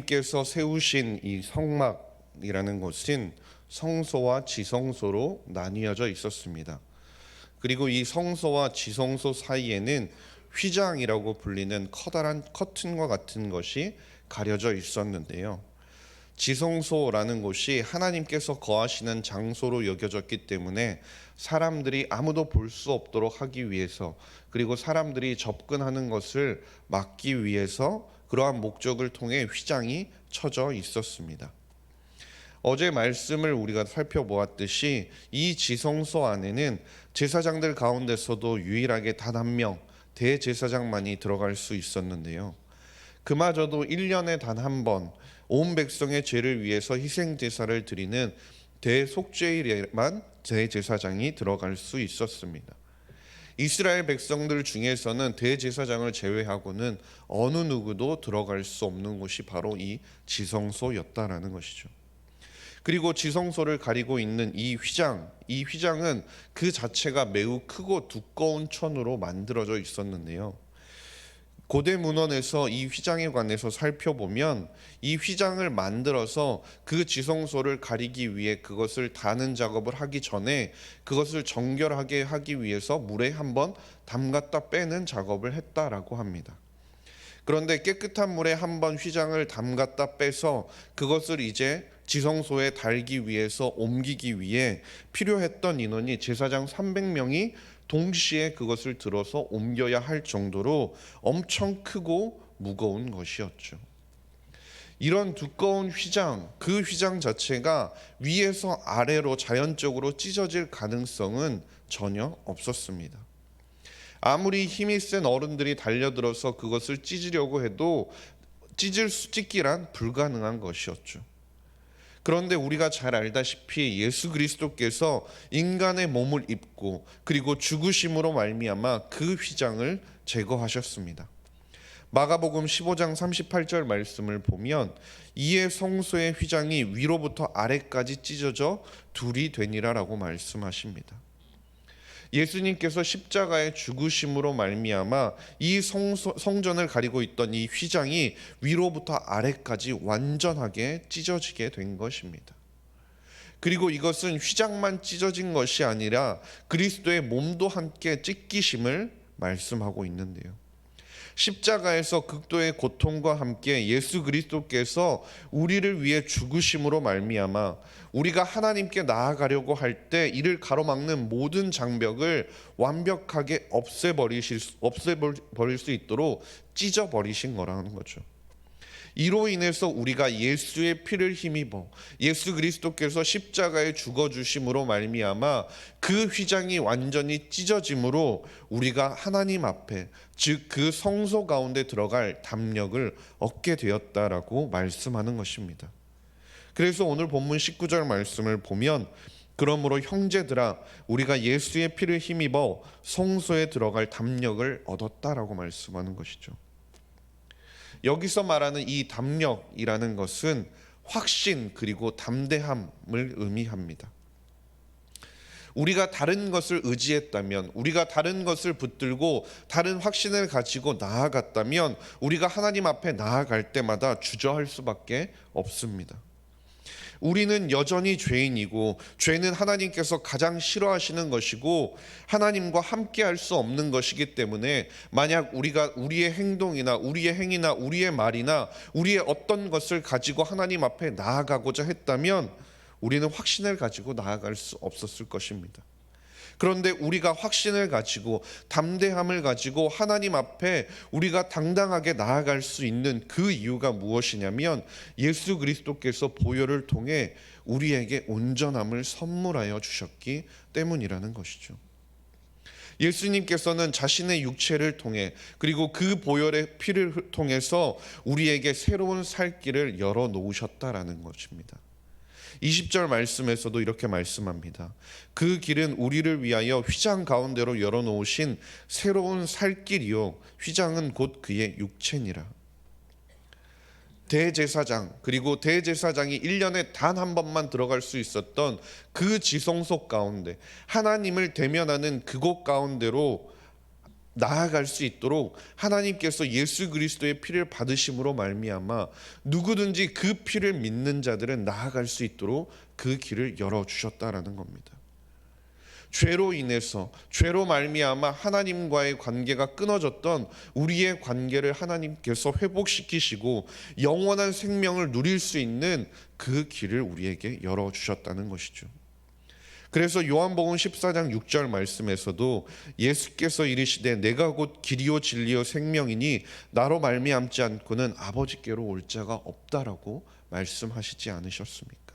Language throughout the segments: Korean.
주님께서 세우신 이 성막이라는 것은 성소와 지성소로 나뉘어져 있었습니다. 그리고 이 성소와 지성소 사이에는 휘장이라고 불리는 커다란 커튼과 같은 것이 가려져 있었는데요. 지성소라는 곳이 하나님께서 거하시는 장소로 여겨졌기 때문에 사람들이 아무도 볼 수 없도록 하기 위해서, 그리고 사람들이 접근하는 것을 막기 위해서 그러한 목적을 통해 휘장이 쳐져 있었습니다. 어제 말씀을 우리가 살펴보았듯이 이 지성소 안에는 제사장들 가운데서도 유일하게 단 한 명 대제사장만이 들어갈 수 있었는데요. 그마저도 1년에 단 한 번 온 백성의 죄를 위해서 희생 제사를 드리는 대속죄일에만 대제사장이 들어갈 수 있었습니다. 이스라엘 백성들 중에서는 대제사장을 제외하고는 어느 누구도 들어갈 수 없는 곳이 바로 이 지성소였다라는 것이죠. 그리고 지성소를 가리고 있는 이 휘장은 그 자체가 매우 크고 두꺼운 천으로 만들어져 있었는데요. 고대 문헌에서 이 휘장에 관해서 살펴보면 이 휘장을 만들어서 그 지성소를 가리기 위해 그것을 다는 작업을 하기 전에 그것을 정결하게 하기 위해서 물에 한번 담갔다 빼는 작업을 했다라고 합니다. 그런데 깨끗한 물에 한번 휘장을 담갔다 빼서 그것을 이제 지성소에 달기 위해서 옮기기 위해 필요했던 인원이 제사장 300명이 동시에 그것을 들어서 옮겨야 할 정도로 엄청 크고 무거운 것이었죠. 이런 두꺼운 휘장, 그 휘장 자체가 위에서 아래로 자연적으로 찢어질 가능성은 전혀 없었습니다. 아무리 힘이 센 어른들이 달려들어서 그것을 찢으려고 해도 찢기란 불가능한 것이었죠. 그런데 우리가 잘 알다시피 예수 그리스도께서 인간의 몸을 입고 그리고 죽으심으로 말미암아 그 휘장을 제거하셨습니다. 마가복음 15장 38절 말씀을 보면 이에 성소의 휘장이 위로부터 아래까지 찢어져 둘이 되니라라고 말씀하십니다. 예수님께서 십자가의 죽으심으로 말미암아 이 성전을 가리고 있던 이 휘장이 위로부터 아래까지 완전하게 찢어지게 된 것입니다. 그리고 이것은 휘장만 찢어진 것이 아니라 그리스도의 몸도 함께 찢기심을 말씀하고 있는데요. 십자가에서 극도의 고통과 함께 예수 그리스도께서 우리를 위해 죽으심으로 말미암아 우리가 하나님께 나아가려고 할 때 이를 가로막는 모든 장벽을 완벽하게 없애버릴 수 있도록 찢어버리신 거라는 거죠. 이로 인해서 우리가 예수의 피를 힘입어 예수 그리스도께서 십자가에 죽어주심으로 말미암아 그 휘장이 완전히 찢어짐으로 우리가 하나님 앞에, 즉 그 성소 가운데 들어갈 담력을 얻게 되었다라고 말씀하는 것입니다. 그래서 오늘 본문 19절 말씀을 보면 그러므로 형제들아 우리가 예수의 피를 힘입어 성소에 들어갈 담력을 얻었다라고 말씀하는 것이죠. 여기서 말하는 이 담력이라는 것은 확신 그리고 담대함을 의미합니다. 우리가 다른 것을 의지했다면, 우리가 다른 것을 붙들고 다른 확신을 가지고 나아갔다면 우리가 하나님 앞에 나아갈 때마다 주저할 수밖에 없습니다. 우리는 여전히 죄인이고 죄는 하나님께서 가장 싫어하시는 것이고 하나님과 함께 할 수 없는 것이기 때문에 만약 우리가 우리의 행동이나 우리의 행위나 우리의 말이나 우리의 어떤 것을 가지고 하나님 앞에 나아가고자 했다면 우리는 확신을 가지고 나아갈 수 없었을 것입니다. 그런데 우리가 확신을 가지고 담대함을 가지고 하나님 앞에 우리가 당당하게 나아갈 수 있는 그 이유가 무엇이냐면 예수 그리스도께서 보혈을 통해 우리에게 온전함을 선물하여 주셨기 때문이라는 것이죠. 예수님께서는 자신의 육체를 통해 그리고 그 보혈의 피를 통해서 우리에게 새로운 살 길을 열어놓으셨다라는 것입니다. 20절 말씀에서도 이렇게 말씀합니다. 그 길은 우리를 위하여 휘장 가운데로 열어놓으신 새로운 살 길이요 휘장은 곧 그의 육체니라. 대제사장 그리고 대제사장이 1년에 단 한 번만 들어갈 수 있었던 그 지성소 가운데 하나님을 대면하는 그곳 가운데로 나아갈 수 있도록 하나님께서 예수 그리스도의 피를 받으심으로 말미암아 누구든지 그 피를 믿는 자들은 나아갈 수 있도록 그 길을 열어주셨다라는 겁니다. 죄로 인해서, 죄로 말미암아 하나님과의 관계가 끊어졌던 우리의 관계를 하나님께서 회복시키시고 영원한 생명을 누릴 수 있는 그 길을 우리에게 열어주셨다는 것이죠. 그래서 요한복음 14장 6절 말씀에서도 예수께서 이르시되 내가 곧 길이요 진리요 생명이니 나로 말미암지 않고는 아버지께로 올 자가 없다라고 말씀하시지 않으셨습니까?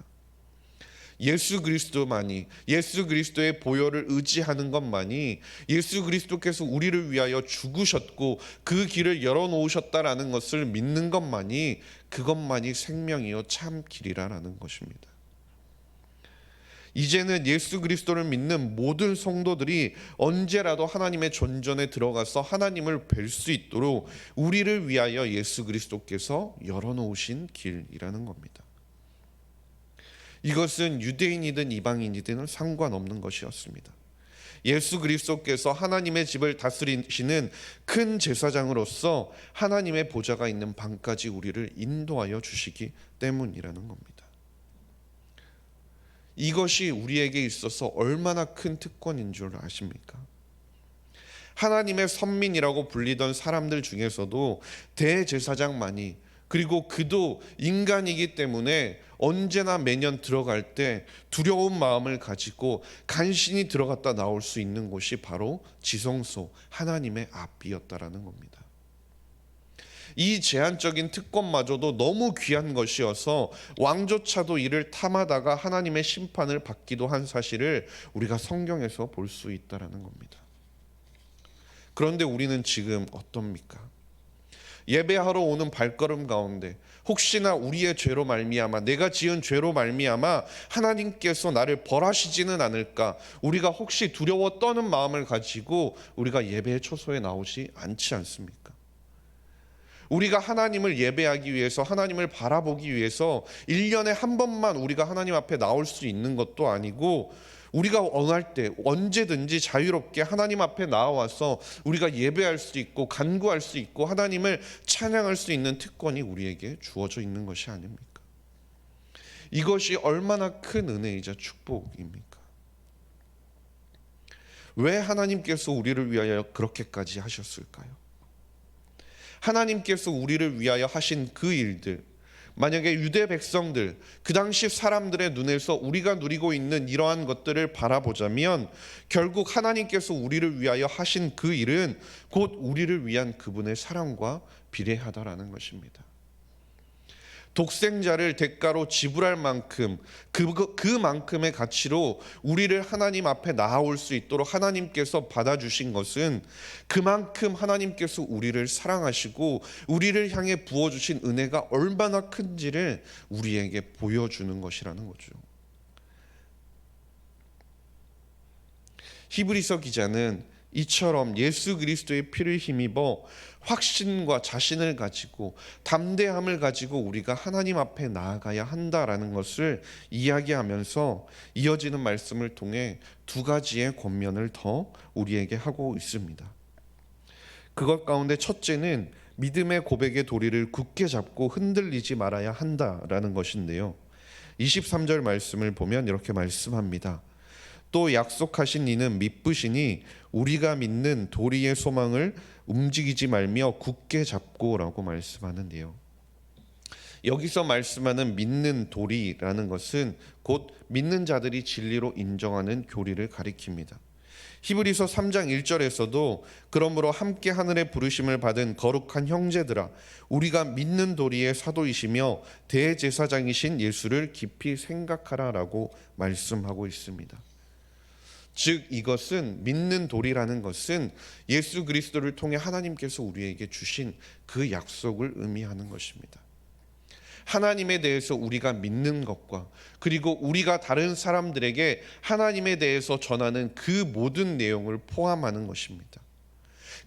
예수 그리스도만이, 예수 그리스도의 보혈을 의지하는 것만이, 예수 그리스도께서 우리를 위하여 죽으셨고 그 길을 열어놓으셨다라는 것을 믿는 것만이, 그것만이 생명이요 참 길이라는 것입니다. 이제는 예수 그리스도를 믿는 모든 성도들이 언제라도 하나님의 존전에 들어가서 하나님을 뵐 수 있도록 우리를 위하여 예수 그리스도께서 열어놓으신 길이라는 겁니다. 이것은 유대인이든 이방인이든 상관없는 것이었습니다. 예수 그리스도께서 하나님의 집을 다스리시는 큰 제사장으로서 하나님의 보좌가 있는 방까지 우리를 인도하여 주시기 때문이라는 겁니다. 이것이 우리에게 있어서 얼마나 큰 특권인 줄 아십니까? 하나님의 선민이라고 불리던 사람들 중에서도 대제사장만이, 그리고 그도 인간이기 때문에 언제나 매년 들어갈 때 두려운 마음을 가지고 간신히 들어갔다 나올 수 있는 곳이 바로 지성소, 하나님의 앞이었다라는 겁니다. 이 제한적인 특권마저도 너무 귀한 것이어서 왕조차도 이를 탐하다가 하나님의 심판을 받기도 한 사실을 우리가 성경에서 볼 수 있다라는 겁니다. 그런데 우리는 지금 어떻습니까? 예배하러 오는 발걸음 가운데 혹시나 우리의 죄로 말미암아, 내가 지은 죄로 말미암아 하나님께서 나를 벌하시지는 않을까, 우리가 혹시 두려워 떠는 마음을 가지고 우리가 예배의 초소에 나오지 않지 않습니까? 우리가 하나님을 예배하기 위해서, 하나님을 바라보기 위해서 1년에 한 번만 우리가 하나님 앞에 나올 수 있는 것도 아니고, 우리가 원할 때 언제든지 자유롭게 하나님 앞에 나와서 우리가 예배할 수 있고 간구할 수 있고 하나님을 찬양할 수 있는 특권이 우리에게 주어져 있는 것이 아닙니까? 이것이 얼마나 큰 은혜이자 축복입니까? 왜 하나님께서 우리를 위하여 그렇게까지 하셨을까요? 하나님께서 우리를 위하여 하신 그 일들, 만약에 유대 백성들, 그 당시 사람들의 눈에서 우리가 누리고 있는 이러한 것들을 바라보자면 결국 하나님께서 우리를 위하여 하신 그 일은 곧 우리를 위한 그분의 사랑과 비례하다라는 것입니다. 독생자를 대가로 지불할 만큼, 그만큼의 가치로 우리를 하나님 앞에 나아올 수 있도록 하나님께서 받아주신 것은 그만큼 하나님께서 우리를 사랑하시고 우리를 향해 부어주신 은혜가 얼마나 큰지를 우리에게 보여주는 것이라는 거죠. 히브리서 기자는 이처럼 예수 그리스도의 피를 힘입어 확신과 자신을 가지고 담대함을 가지고 우리가 하나님 앞에 나아가야 한다라는 것을 이야기하면서 이어지는 말씀을 통해 두 가지의 권면을 더 우리에게 하고 있습니다. 그것 가운데 첫째는 믿음의 고백의 도리를 굳게 잡고 흔들리지 말아야 한다라는 것인데요. 23절 말씀을 보면 이렇게 말씀합니다. 또 약속하신 이는 미쁘시니 우리가 믿는 도리의 소망을 움직이지 말며 굳게 잡고라고 말씀하는데요. 여기서 말씀하는 믿는 도리라는 것은 곧 믿는 자들이 진리로 인정하는 교리를 가리킵니다. 히브리서 3장 1절에서도 그러므로 함께 하늘의 부르심을 받은 거룩한 형제들아 우리가 믿는 도리의 사도이시며 대제사장이신 예수를 깊이 생각하라라고 말씀하고 있습니다. 즉 이것은 믿는 도리라는 것은 예수 그리스도를 통해 하나님께서 우리에게 주신 그 약속을 의미하는 것입니다. 하나님에 대해서 우리가 믿는 것과 그리고 우리가 다른 사람들에게 하나님에 대해서 전하는 그 모든 내용을 포함하는 것입니다.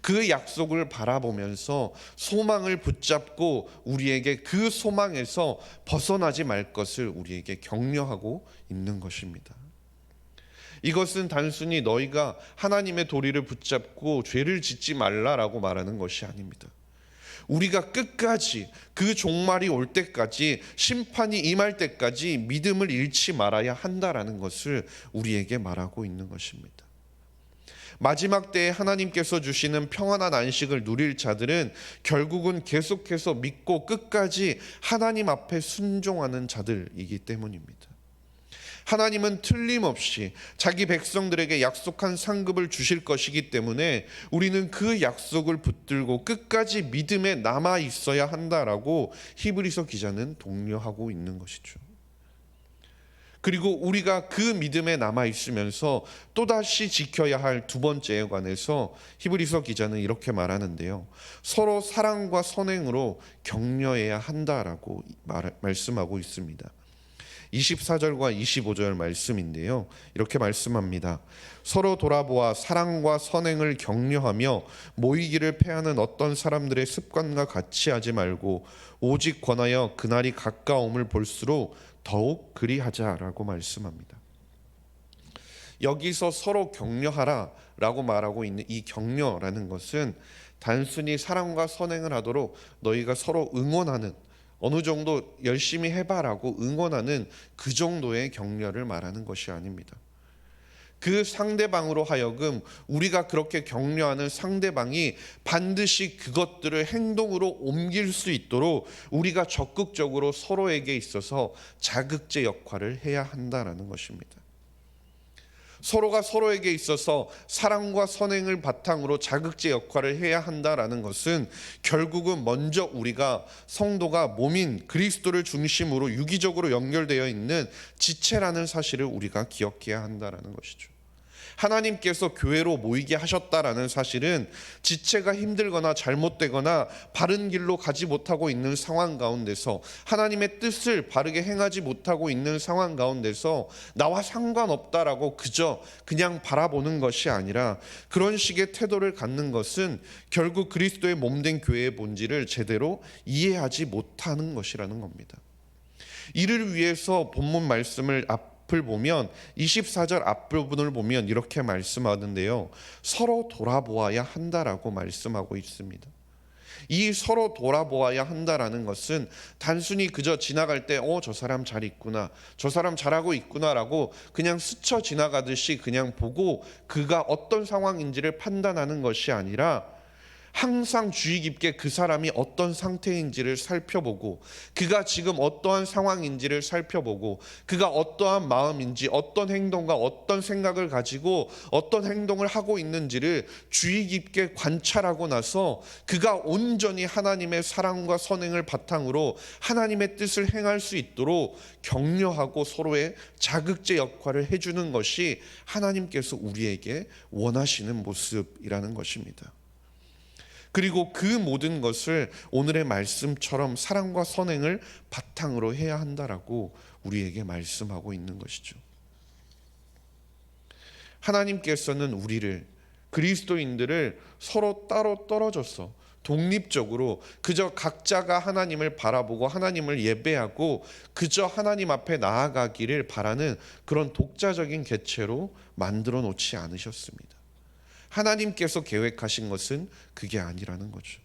그 약속을 바라보면서 소망을 붙잡고 우리에게 그 소망에서 벗어나지 말 것을 우리에게 격려하고 있는 것입니다. 이것은 단순히 너희가 하나님의 도리를 붙잡고 죄를 짓지 말라라고 말하는 것이 아닙니다. 우리가 끝까지 그 종말이 올 때까지, 심판이 임할 때까지 믿음을 잃지 말아야 한다라는 것을 우리에게 말하고 있는 것입니다. 마지막 때에 하나님께서 주시는 평안한 안식을 누릴 자들은 결국은 계속해서 믿고 끝까지 하나님 앞에 순종하는 자들이기 때문입니다. 하나님은 틀림없이 자기 백성들에게 약속한 상급을 주실 것이기 때문에 우리는 그 약속을 붙들고 끝까지 믿음에 남아 있어야 한다라고 히브리서 기자는 독려하고 있는 것이죠. 그리고 우리가 그 믿음에 남아 있으면서 또다시 지켜야 할 두 번째에 관해서 히브리서 기자는 이렇게 말하는데요. 서로 사랑과 선행으로 격려해야 한다라고 말씀하고 있습니다. 24절과 25절 말씀인데요. 이렇게 말씀합니다. 서로 돌아보아 사랑과 선행을 격려하며 모이기를 패하는 어떤 사람들의 습관과 같이 하지 말고 오직 권하여 그날이 가까움을 볼수록 더욱 그리하자라고 말씀합니다. 여기서 서로 격려하라 라고 말하고 있는 이 격려라는 것은 단순히 사랑과 선행을 하도록 너희가 서로 응원하는, 어느 정도 열심히 해봐라고 응원하는 그 정도의 격려를 말하는 것이 아닙니다. 그 상대방으로 하여금 우리가 그렇게 격려하는 상대방이 반드시 그것들을 행동으로 옮길 수 있도록 우리가 적극적으로 서로에게 있어서 자극제 역할을 해야 한다는 것입니다. 서로가 서로에게 있어서 사랑과 선행을 바탕으로 자극제 역할을 해야 한다는 것은 결국은 먼저 우리가 성도가 몸인 그리스도를 중심으로 유기적으로 연결되어 있는 지체라는 사실을 우리가 기억해야 한다는 것이죠. 하나님께서 교회로 모이게 하셨다라는 사실은 지체가 힘들거나 잘못되거나 바른 길로 가지 못하고 있는 상황 가운데서, 하나님의 뜻을 바르게 행하지 못하고 있는 상황 가운데서 나와 상관없다라고 그냥 바라보는 것이 아니라, 그런 식의 태도를 갖는 것은 결국 그리스도의 몸된 교회의 본질을 제대로 이해하지 못하는 것이라는 겁니다. 이를 위해서 본문 말씀을 앞을 보면 24절 앞부분을 보면 이렇게 말씀하는데요. 서로 돌아보아야 한다라고 말씀하고 있습니다. 이 서로 돌아보아야 한다라는 것은 단순히 그저 지나갈 때 저 사람 잘 있구나, 저 사람 잘하고 있구나라고 그냥 스쳐 지나가듯이 그냥 보고 그가 어떤 상황인지를 판단하는 것이 아니라, 항상 주의 깊게 그 사람이 어떤 상태인지를 살펴보고, 그가 지금 어떠한 상황인지를 살펴보고, 그가 어떠한 마음인지, 어떤 행동과 어떤 생각을 가지고 어떤 행동을 하고 있는지를 주의 깊게 관찰하고 나서 그가 온전히 하나님의 사랑과 선행을 바탕으로 하나님의 뜻을 행할 수 있도록 격려하고 서로의 자극제 역할을 해주는 것이 하나님께서 우리에게 원하시는 모습이라는 것입니다. 그리고 그 모든 것을 오늘의 말씀처럼 사랑과 선행을 바탕으로 해야 한다라고 우리에게 말씀하고 있는 것이죠. 하나님께서는 우리를, 그리스도인들을 서로 따로 떨어져서 독립적으로 그저 각자가 하나님을 바라보고 하나님을 예배하고 그저 하나님 앞에 나아가기를 바라는 그런 독자적인 개체로 만들어 놓지 않으셨습니다. 하나님께서 계획하신 것은 그게 아니라는 거죠.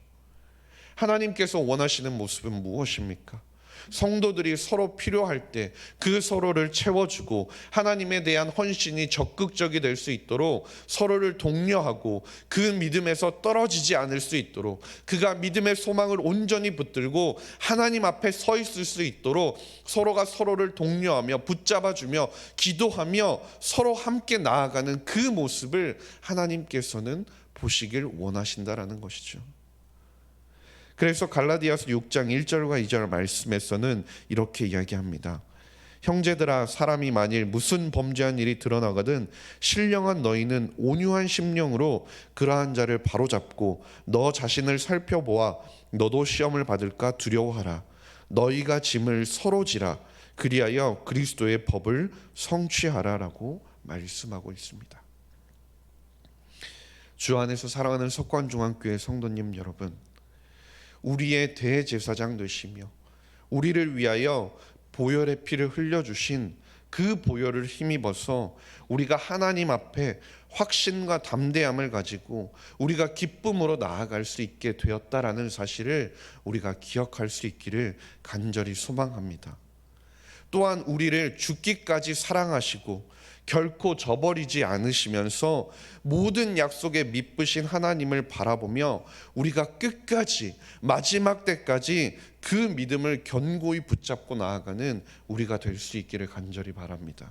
하나님께서 원하시는 모습은 무엇입니까? 성도들이 서로 필요할 때 그 서로를 채워주고 하나님에 대한 헌신이 적극적이 될 수 있도록 서로를 독려하고 그 믿음에서 떨어지지 않을 수 있도록, 그가 믿음의 소망을 온전히 붙들고 하나님 앞에 서 있을 수 있도록 서로가 서로를 독려하며 붙잡아주며 기도하며 서로 함께 나아가는 그 모습을 하나님께서는 보시길 원하신다라는 것이죠. 그래서 갈라디아서 6장 1절과 2절 말씀에서는 이렇게 이야기합니다. 형제들아, 사람이 만일 무슨 범죄한 일이 드러나거든 신령한 너희는 온유한 심령으로 그러한 자를 바로잡고 너 자신을 살펴보아 너도 시험을 받을까 두려워하라. 너희가 짐을 서로 지라. 그리하여 그리스도의 법을 성취하라라고 말씀하고 있습니다. 주 안에서 사랑하는 석관중앙교회 성도님 여러분, 우리의 대제사장 되시며 우리를 위하여 보혈의 피를 흘려주신 그 보혈을 힘입어서 우리가 하나님 앞에 확신과 담대함을 가지고 우리가 기쁨으로 나아갈 수 있게 되었다라는 사실을 우리가 기억할 수 있기를 간절히 소망합니다. 또한 우리를 죽기까지 사랑하시고 결코 저버리지 않으시면서 모든 약속에 미쁘신 하나님을 바라보며 우리가 끝까지 마지막 때까지 그 믿음을 견고히 붙잡고 나아가는 우리가 될 수 있기를 간절히 바랍니다.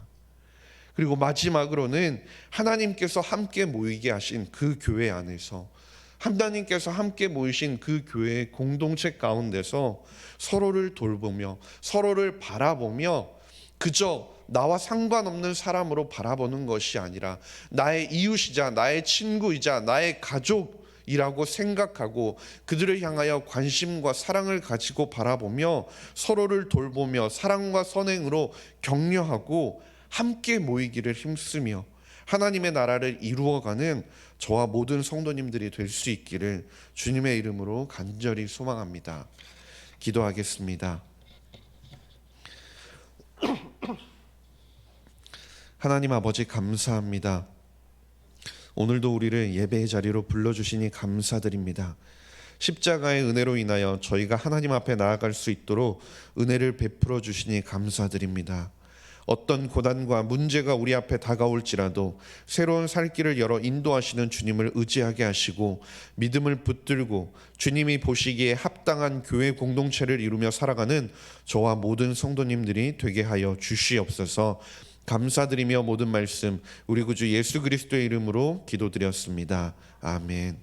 그리고 마지막으로는 하나님께서 함께 모이게 하신 그 교회 안에서, 하나님께서 함께 모이신 그 교회의 공동체 가운데서 서로를 돌보며 서로를 바라보며 그저 나와 상관없는 사람으로 바라보는 것이 아니라 나의 이웃이자 나의 친구이자 나의 가족이라고 생각하고 그들을 향하여 관심과 사랑을 가지고 바라보며 서로를 돌보며 사랑과 선행으로 격려하고 함께 모이기를 힘쓰며 하나님의 나라를 이루어가는 저와 모든 성도님들이 될 수 있기를 주님의 이름으로 간절히 소망합니다. 기도하겠습니다. 하나님 아버지, 감사합니다. 오늘도 우리를 예배의 자리로 불러주시니 감사드립니다. 십자가의 은혜로 인하여 저희가 하나님 앞에 나아갈 수 있도록 은혜를 베풀어 주시니 감사드립니다. 어떤 고난과 문제가 우리 앞에 다가올지라도 새로운 살 길을 열어 인도하시는 주님을 의지하게 하시고 믿음을 붙들고 주님이 보시기에 합당한 교회 공동체를 이루며 살아가는 저와 모든 성도님들이 되게 하여 주시옵소서. 감사드리며 모든 말씀 우리 구주 예수 그리스도의 이름으로 기도드렸습니다. 아멘.